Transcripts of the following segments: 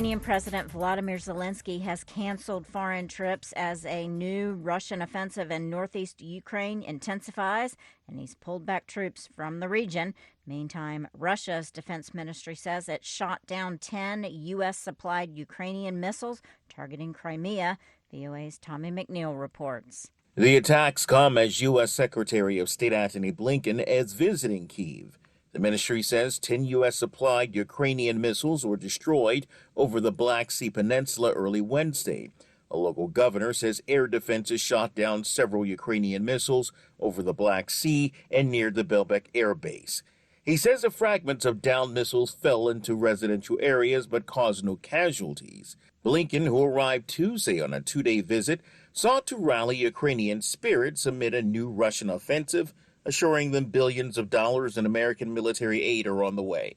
Ukrainian President Volodymyr Zelensky has canceled foreign trips as a new Russian offensive in northeast Ukraine intensifies, and he's pulled back troops from the region. Meantime, Russia's defense ministry says it shot down 10 U.S.-supplied Ukrainian missiles targeting Crimea. VOA's Tommy McNeil reports. The attacks come as U.S. Secretary of State Antony Blinken is visiting Kyiv. The ministry says 10 U.S.-supplied Ukrainian missiles were destroyed over the Black Sea Peninsula early Wednesday. A local governor says air defenses shot down several Ukrainian missiles over the Black Sea and near the Belbek Air Base. He says the fragments of downed missiles fell into residential areas but caused no casualties. Blinken, who arrived Tuesday on a two-day visit, sought to rally Ukrainian spirits amid a new Russian offensive, assuring them billions of dollars in American military aid are on the way.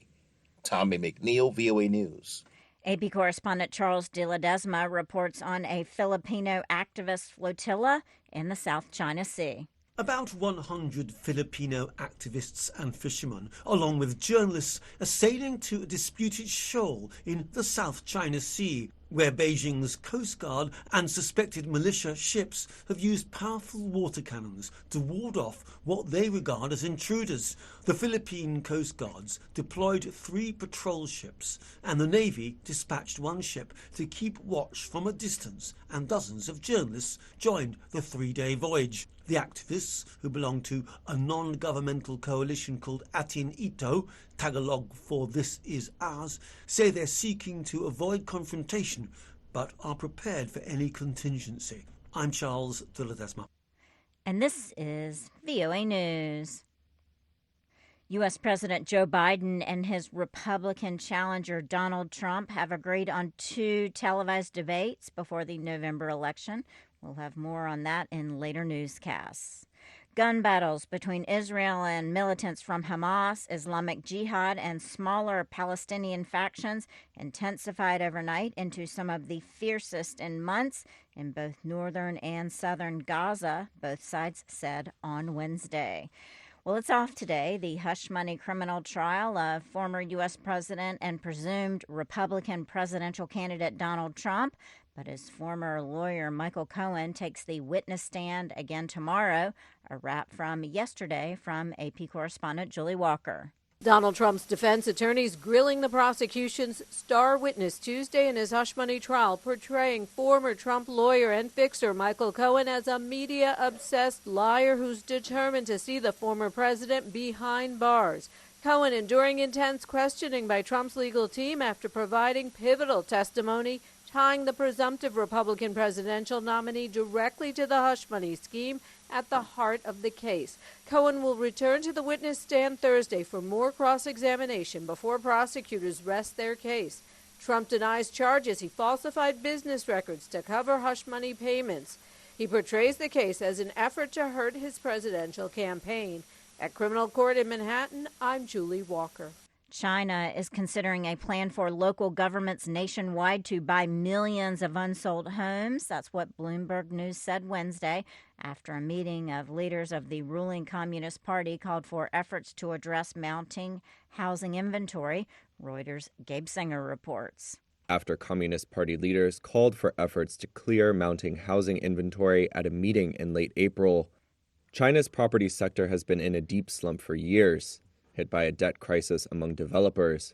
Tommy McNeil, VOA News. AP correspondent Charles de Ledesma reports on a Filipino activist flotilla in the South China Sea. About 100 Filipino activists and fishermen, along with journalists, are sailing to a disputed shoal in the South China Sea, where Beijing's Coast Guard and suspected militia ships have used powerful water cannons to ward off what they regard as intruders. The Philippine Coast Guards deployed 3 patrol ships, and the Navy dispatched 1 ship to keep watch from a distance, and dozens of journalists joined the 3-day voyage. The activists, who belong to a non-governmental coalition called Atin Ito, Tagalog for This Is Ours, say they're seeking to avoid confrontation but are prepared for any contingency. I'm Charles de Ledesma. And this is VOA News. U.S. President Joe Biden and his Republican challenger Donald Trump have agreed on 2 televised debates before the November election. We'll have more on that in later newscasts. Gun battles between Israel and militants from Hamas, Islamic Jihad, and smaller Palestinian factions intensified overnight into some of the fiercest in months in both northern and southern Gaza, both sides said on Wednesday. Well, it's off today, the hush money criminal trial of former U.S. President and presumed Republican presidential candidate Donald Trump. But his former lawyer, Michael Cohen, takes the witness stand again tomorrow. A wrap from yesterday from AP correspondent Julie Walker. Donald Trump's defense attorneys grilling the prosecution's star witness Tuesday in his hush money trial, portraying former Trump lawyer and fixer Michael Cohen as a media-obsessed liar who's determined to see the former president behind bars. Cohen enduring intense questioning by Trump's legal team after providing pivotal testimony tying the presumptive Republican presidential nominee directly to the hush money scheme at the heart of the case. Cohen will return to the witness stand Thursday for more cross-examination before prosecutors rest their case. Trump denies charges he falsified business records to cover hush money payments. He portrays the case as an effort to hurt his presidential campaign. At criminal court in Manhattan, I'm Julie Walker. China is considering a plan for local governments nationwide to buy millions of unsold homes. That's what Bloomberg News said Wednesday after a meeting of leaders of the ruling Communist Party called for efforts to address mounting housing inventory. Reuters' Gabe Singer reports. After Communist Party leaders called for efforts to clear mounting housing inventory at a meeting in late April, China's property sector has been in a deep slump for years, hit by a debt crisis among developers.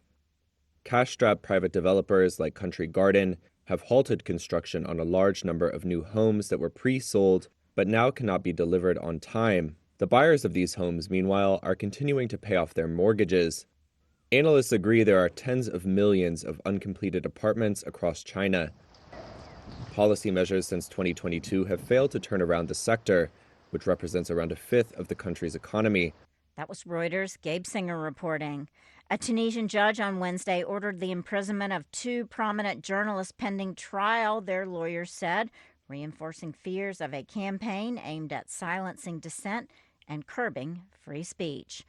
Cash-strapped private developers like Country Garden have halted construction on a large number of new homes that were pre-sold but now cannot be delivered on time. The buyers of these homes, meanwhile, are continuing to pay off their mortgages. Analysts agree there are tens of millions of uncompleted apartments across China. Policy measures since 2022 have failed to turn around the sector, which represents around a fifth of the country's economy. That was Reuters' Gabe Singer reporting. A Tunisian judge on Wednesday ordered the imprisonment of 2 prominent journalists pending trial, their lawyers said, reinforcing fears of a campaign aimed at silencing dissent and curbing free speech.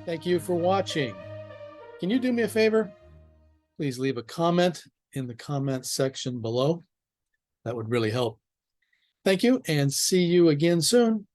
Thank you for watching. Can you do me a favor? Please leave a comment in the comment section below. That would really help. Thank you, and see you again soon.